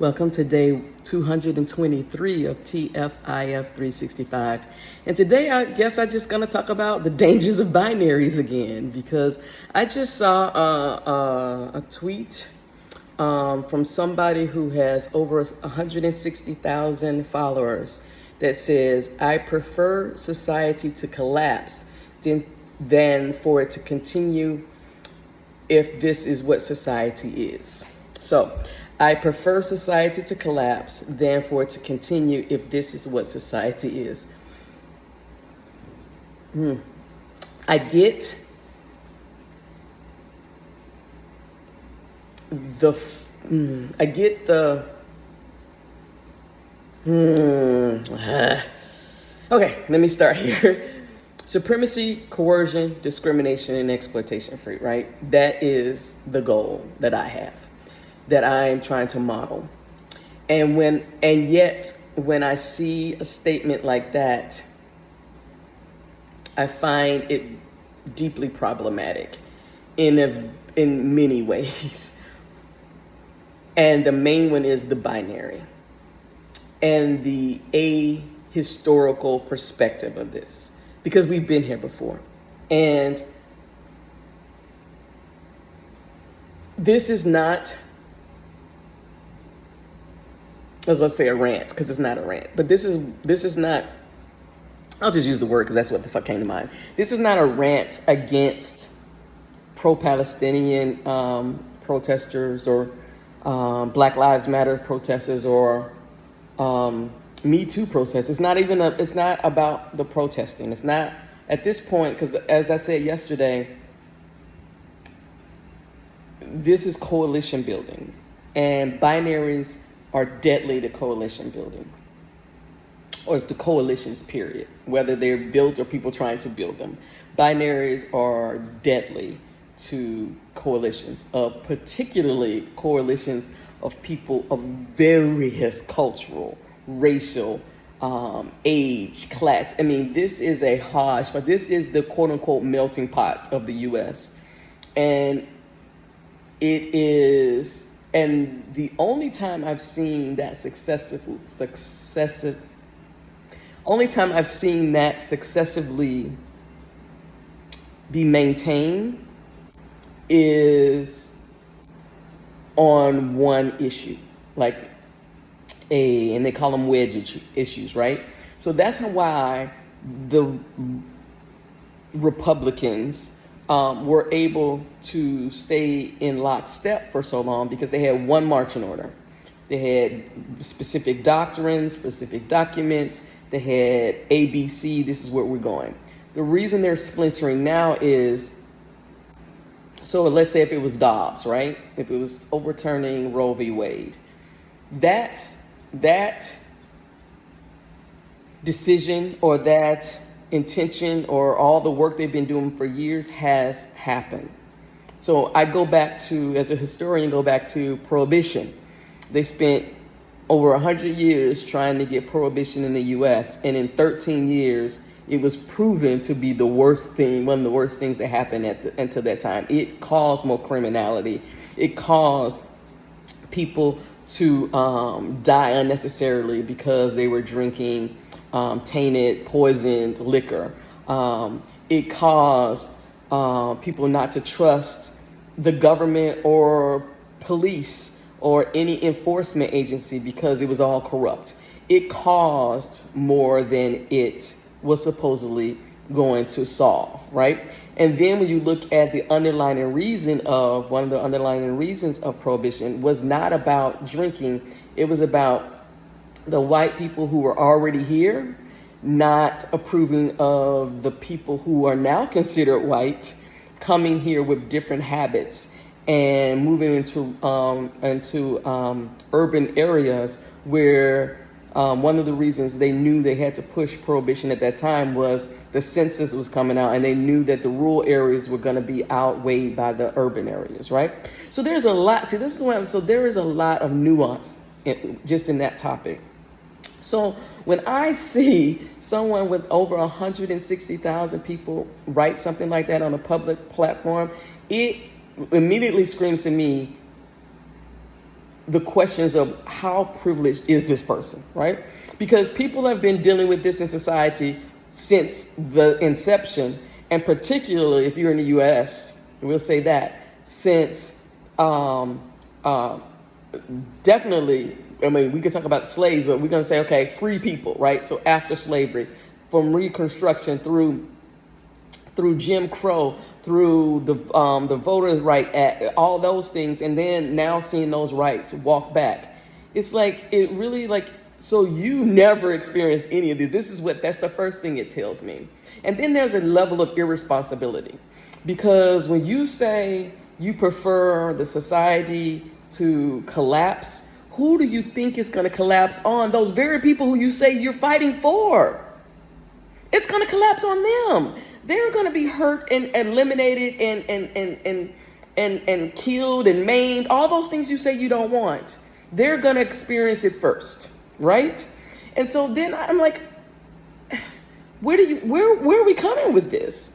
Welcome to day 223 of TFIF 365. And today I guess I'm just going to talk about the dangers of binaries again, because I just saw a tweet from somebody who has over 160,000 followers that says, "I prefer society to collapse than for it to continue if this is what society is." So, I prefer society to collapse than for it to continue if this is what society is. I get the, okay, let me start here. Supremacy, coercion, discrimination, and exploitation free, right? That is the goal that I have, that I'm trying to model. And yet when I see a statement like that, I find it deeply problematic in many ways. And the main one is the binary and the ahistorical perspective of this, because we've been here before. And this is not, I was about to say a rant, because it's not a rant, but this is not, I'll just use the word because that's what the fuck came to mind. This is not a rant against pro-Palestinian protesters or Black Lives Matter protesters or Me Too protesters. It's not about the protesting. It's not at this point, because as I said yesterday, this is coalition building, and binaries are deadly to coalition building, or to coalitions, period, whether they're built or people trying to build them. Binaries are deadly to coalitions, particularly coalitions of people of various cultural, racial, age, class. I mean, this is a hodge, but this is the quote unquote melting pot of the U.S. And it is, and the only time I've seen that successively be maintained is on one issue, and they call them wedge issues, right? So that's why the Republicans were able to stay in lockstep for so long, because they had one marching order. They had specific doctrines, specific documents. They had ABC, this is where we're going. The reason they're splintering now is, so let's say if it was Dobbs, right? If it was overturning Roe v. Wade, that decision or that intention or all the work they've been doing for years has happened. So I go back to, as a historian, Prohibition. They spent over 100 years trying to get prohibition in the U.S., and in 13 years, it was proven to be the worst thing, one of the worst things that happened until that time. It caused more criminality. It caused people to die unnecessarily because they were drinking tainted, poisoned liquor. It caused people not to trust the government or police or any enforcement agency because it was all corrupt. It caused more than it was supposedly going to solve, right? And then when you look at the underlying reason of, one of the underlying reasons of prohibition was not about drinking. It was about the white people who were already here not approving of the people who are now considered white coming here with different habits and moving into urban areas where one of the reasons they knew they had to push prohibition at that time was the census was coming out, and they knew that the rural areas were going to be outweighed by the urban areas, right? So there's a lot. See, this is what so there is a lot of nuance just in that topic. So when I see someone with over 160,000 people write something like that on a public platform, it immediately screams to me, the questions of how privileged is this person, right? Because people have been dealing with this in society since the inception, and particularly if you're in the U.S., we'll say that, since uh, definitely, I mean, we could talk about slaves, but we're going to say, okay, free people, right? So after slavery, from Reconstruction through Jim Crow, through the Voters' Right Act, all those things, and then now seeing those rights walk back. It's like, it really like, so you never experienced any of this. That's the first thing it tells me. And then there's a level of irresponsibility, because when you say you prefer the society to collapse, who do you think it's going to collapse on? Those very people who you say you're fighting for. It's going to collapse on them. They're going to be hurt and eliminated and killed and maimed. All those things you say you don't want. They're going to experience it first, right? And so then I'm like, where are we coming with this?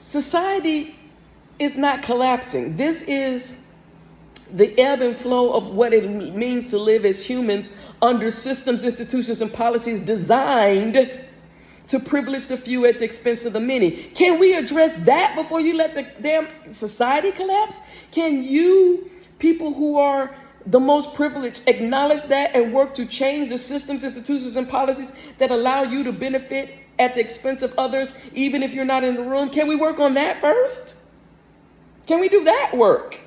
Society is not collapsing. This is the ebb and flow of what it means to live as humans under systems, institutions, and policies designed to privilege the few at the expense of the many. Can we address that before you let the damn society collapse? Can you, people who are the most privileged, acknowledge that and work to change the systems, institutions, and policies that allow you to benefit at the expense of others, even if you're not in the room? Can we work on that first? Can we do that work?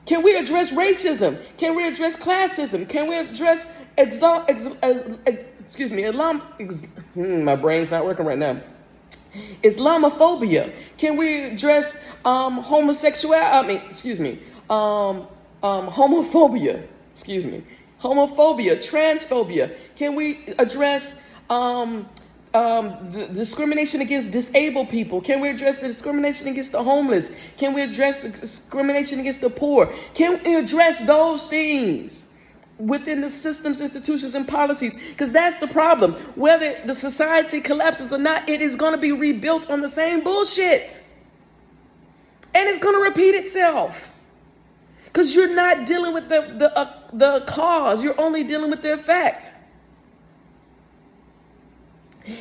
Can we address racism? Can we address classism? Can we address my brain's not working right now. Islamophobia? Can we address homophobia? Homophobia, transphobia? Can we address the discrimination against disabled people? Can we address the discrimination against the homeless? Can we address the discrimination against the poor? Can we address those things within the systems, institutions, and policies? Because that's the problem. Whether the society collapses or not, it is going to be rebuilt on the same bullshit. And it's going to repeat itself. Because you're not dealing with the cause. You're only dealing with the effect.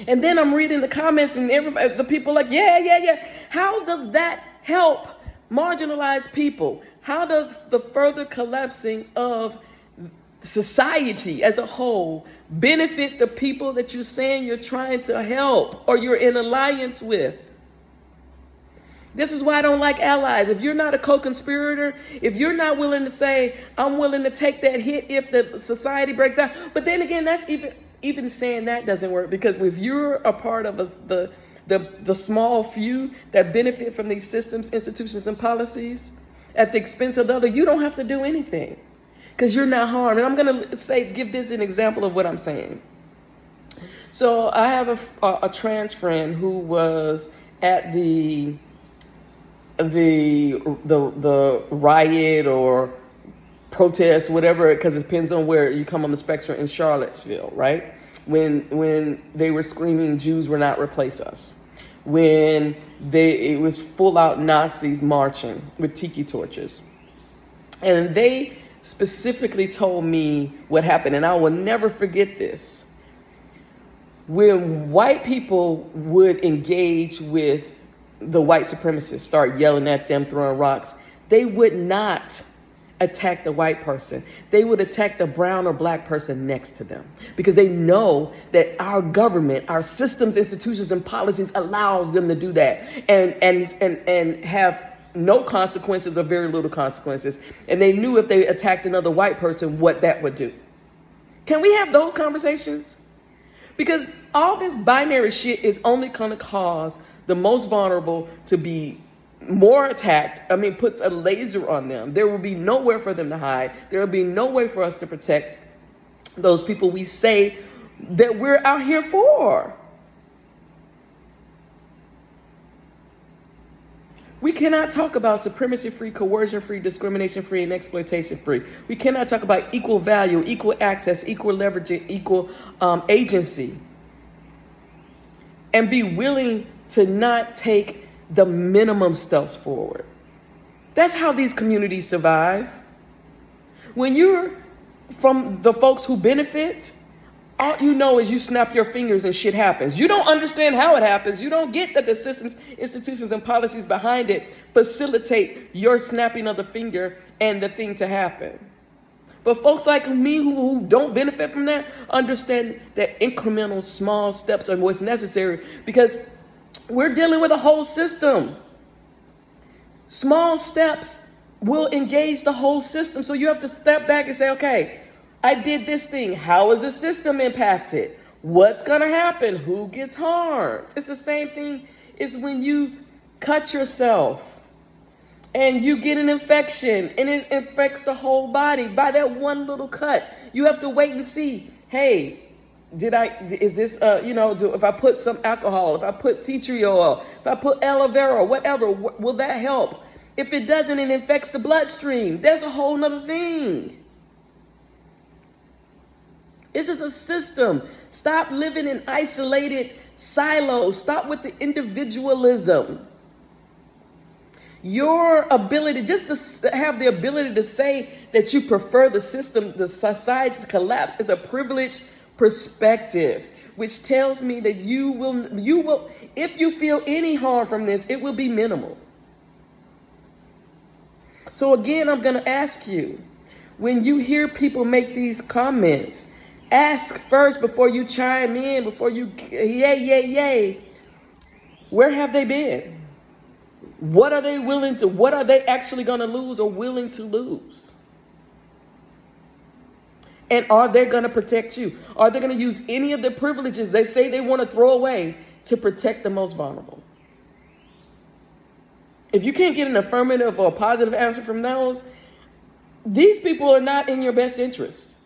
And then I'm reading the comments and the people like, yeah. How does that help marginalized people? How does the further collapsing of society as a whole benefit the people that you're saying you're trying to help or you're in alliance with? This is why I don't like allies. If you're not a co-conspirator, if you're not willing to say, I'm willing to take that hit if the society breaks down. But then again, that's even saying that doesn't work, because if you're a part of the small few that benefit from these systems, institutions, and policies at the expense of the other, you don't have to do anything because you're not harmed. And I'm going to give this an example of what I'm saying. So I have a trans friend who was at the riot or protest, whatever, because it depends on where you come on the spectrum, in Charlottesville, right? When they were screaming, Jews will not replace us. When it was full out Nazis marching with tiki torches. And they specifically told me what happened, and I will never forget this. When white people would engage with the white supremacists, start yelling at them, throwing rocks, they would not attack the white person. They would attack the brown or black person next to them, because they know that our government, our systems, institutions, and policies allows them to do that and have no consequences or very little consequences. And they knew if they attacked another white person, what that would do. Can we have those conversations? Because all this binary shit is only going to cause the most vulnerable to be more attacked. I mean, puts a laser on them. There will be nowhere for them to hide. There will be no way for us to protect those people we say that we're out here for. We cannot talk about supremacy-free, coercion-free, discrimination-free, and exploitation-free. We cannot talk about equal value, equal access, equal leverage, equal agency, and be willing to not take the minimum steps forward. That's how these communities survive. When you're from the folks who benefit, all you know is you snap your fingers and shit happens. You don't understand how it happens. You don't get that the systems, institutions, and policies behind it facilitate your snapping of the finger and the thing to happen. But folks like me who don't benefit from that understand that incremental small steps are what's necessary, because we're dealing with a whole system. Small steps will engage the whole system. So you have to step back and say, okay, I did this thing. How is the system impacted? What's going to happen? Who gets harmed? It's the same thing as when you cut yourself and you get an infection and it infects the whole body by that one little cut. You have to wait and see, hey, if I put some alcohol, if I put tea tree oil, if I put aloe vera, whatever, will that help? If it doesn't, it infects the bloodstream. There's a whole nother thing. This is a system. Stop living in isolated silos. Stop with the individualism. Your ability, just to have the ability to say that you prefer the system, the society's collapse, is a privileged perspective, which tells me that you will, if you feel any harm from this, it will be minimal. So again, I'm going to ask you, when you hear people make these comments, ask first before you chime in, before you yay. Where have they been? What are they actually going to lose or willing to lose? And are they going to protect you? Are they going to use any of the privileges they say they want to throw away to protect the most vulnerable? If you can't get an affirmative or a positive answer from those, these people are not in your best interest.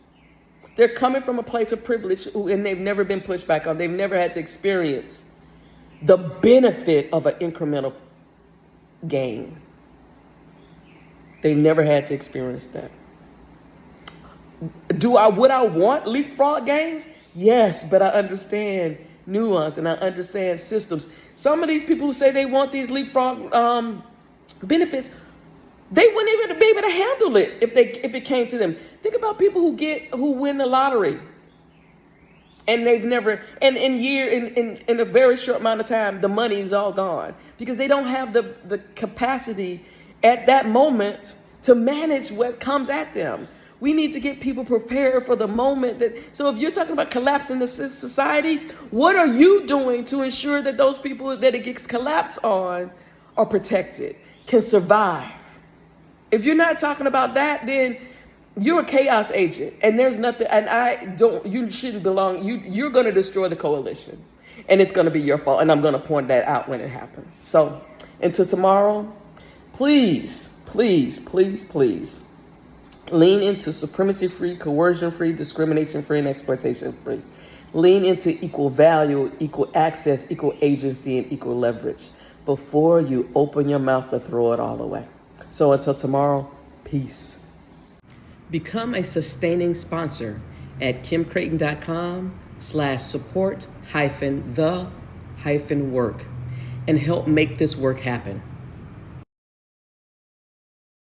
They're coming from a place of privilege and they've never been pushed back on. They've never had to experience the benefit of an incremental gain. They've never had to experience that. Would I want leapfrog gains? Yes, but I understand nuance and I understand systems. Some of these people who say they want these leapfrog benefits, they wouldn't even be able to handle it if it came to them. Think about people who win the lottery, and they've never, and in a very short amount of time, the money is all gone because they don't have the capacity at that moment to manage what comes at them. We need to get people prepared for the moment so if you're talking about collapsing the society, what are you doing to ensure that those people that it gets collapsed on are protected, can survive? If you're not talking about that, then you're a chaos agent, and there's nothing, and you shouldn't belong. You're going to destroy the coalition, and it's going to be your fault, and I'm going to point that out when it happens. So until tomorrow, please, please, please, please lean into supremacy-free, coercion-free, discrimination-free, and exploitation-free. Lean into equal value, equal access, equal agency, and equal leverage before you open your mouth to throw it all away. So until tomorrow, peace. Become a sustaining sponsor at kimcreighton.com/support-the-work and help make this work happen.